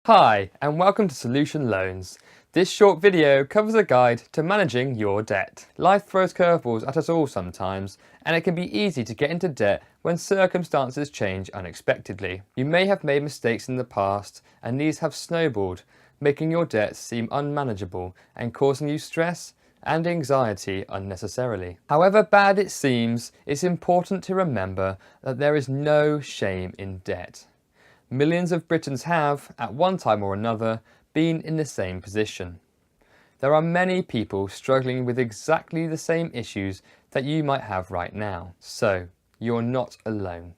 Hi, and welcome to Solution Loans. This short video covers a guide to managing your debt. Life throws curveballs at us all sometimes, and it can be easy to get into debt when circumstances change unexpectedly. You may have made mistakes in the past, and these have snowballed, making your debt seem unmanageable and causing you stress and anxiety unnecessarily. However bad it seems, it's important to remember that there is no shame in debt. Millions of Britons have, at one time or another, been in the same position. There are many people struggling with exactly the same issues that you might have right now. So, you're not alone.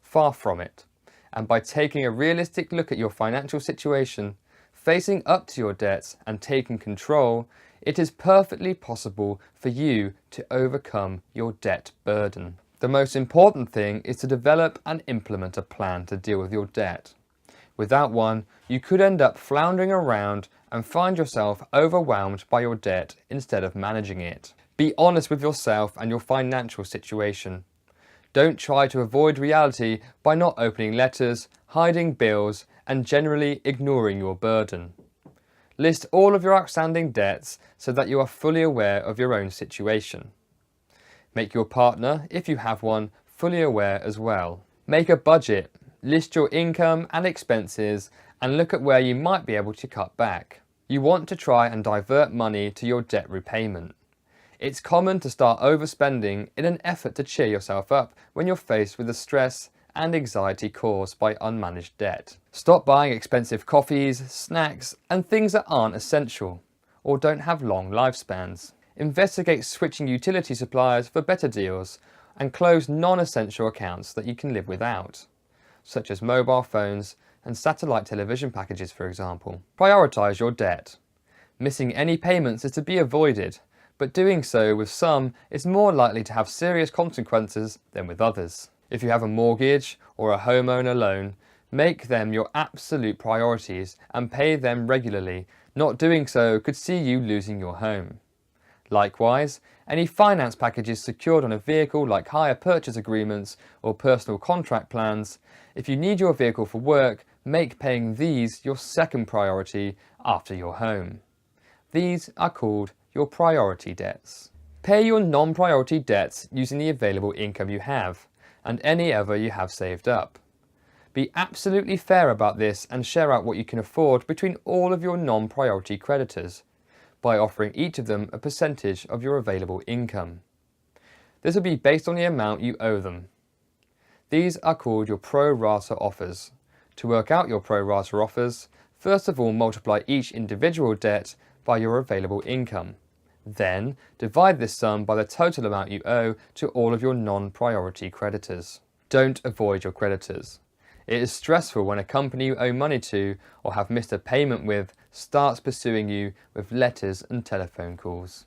Far from it. And by taking a realistic look at your financial situation, facing up to your debts and taking control, it is perfectly possible for you to overcome your debt burden. The most important thing is to develop and implement a plan to deal with your debt. Without one, you could end up floundering around and find yourself overwhelmed by your debt instead of managing it. Be honest with yourself and your financial situation. Don't try to avoid reality by not opening letters, hiding bills, and generally ignoring your burden. List all of your outstanding debts so that you are fully aware of your own situation. Make your partner, if you have one, fully aware as well. Make a budget, list your income and expenses, and look at where you might be able to cut back. You want to try and divert money to your debt repayment. It's common to start overspending in an effort to cheer yourself up when you're faced with the stress and anxiety caused by unmanaged debt. Stop buying expensive coffees, snacks, and things that aren't essential or don't have long lifespans. Investigate switching utility suppliers for better deals and close non-essential accounts that you can live without, such as mobile phones and satellite television packages, for example. Prioritise your debt. Missing any payments is to be avoided, but doing so with some is more likely to have serious consequences than with others. If you have a mortgage or a homeowner loan, make them your absolute priorities and pay them regularly. Not doing so could see you losing your home. Likewise, any finance packages secured on a vehicle like hire purchase agreements or personal contract plans, if you need your vehicle for work, make paying these your second priority after your home. These are called your priority debts. Pay your non-priority debts using the available income you have and any ever you have saved up. Be absolutely fair about this and share out what you can afford between all of your non-priority creditors, by offering each of them a percentage of your available income. This will be based on the amount you owe them. These are called your pro rata offers. To work out your pro rata offers, first of all multiply each individual debt by your available income. Then divide this sum by the total amount you owe to all of your non-priority creditors. Don't avoid your creditors. It is stressful when a company you owe money to or have missed a payment with starts pursuing you with letters and telephone calls.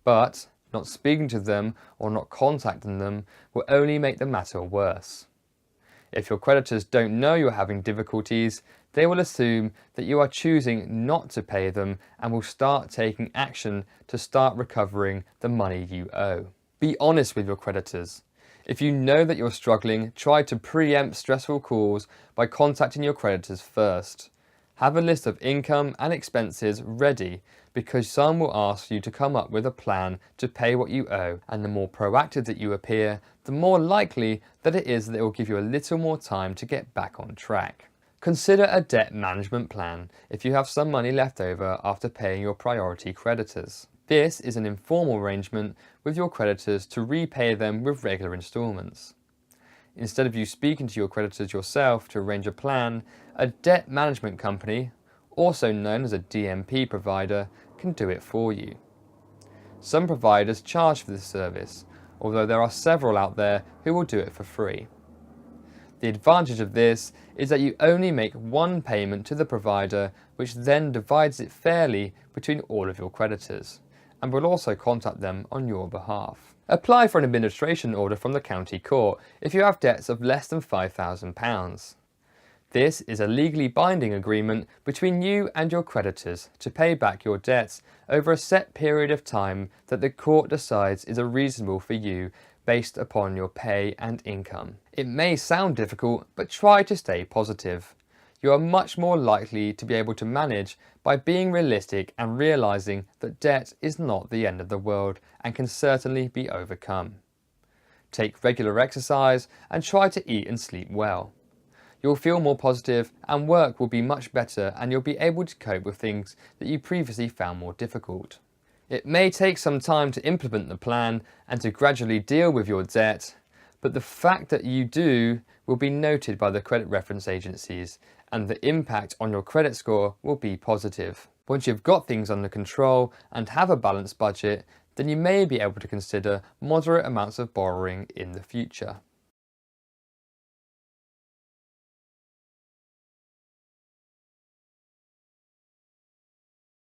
But not speaking to them or not contacting them will only make the matter worse. If your creditors don't know you're having difficulties, they will assume that you are choosing not to pay them and will start taking action to start recovering the money you owe. Be honest with your creditors. If you know that you're struggling, try to preempt stressful calls by contacting your creditors first. Have a list of income and expenses ready because some will ask you to come up with a plan to pay what you owe, and the more proactive that you appear, the more likely that it is that it will give you a little more time to get back on track. Consider a debt management plan if you have some money left over after paying your priority creditors. This is an informal arrangement with your creditors to repay them with regular instalments. Instead of you speaking to your creditors yourself to arrange a plan, a debt management company, also known as a DMP provider, can do it for you. Some providers charge for this service, although there are several out there who will do it for free. The advantage of this is that you only make one payment to the provider, which then divides it fairly between all of your creditors, and will also contact them on your behalf. Apply for an administration order from the county court if you have debts of less than £5,000. This is a legally binding agreement between you and your creditors to pay back your debts over a set period of time that the court decides is reasonable for you based upon your pay and income. It may sound difficult, but try to stay positive. you are much more likely to be able to manage by being realistic and realising that debt is not the end of the world and can certainly be overcome. Take regular exercise and try to eat and sleep well. You'll feel more positive and work will be much better, and you'll be able to cope with things that you previously found more difficult. It may take some time to implement the plan and to gradually deal with your debt, but the fact that you do will be noted by the credit reference agencies, and the impact on your credit score will be positive. Once you've got things under control and have a balanced budget, then you may be able to consider moderate amounts of borrowing in the future.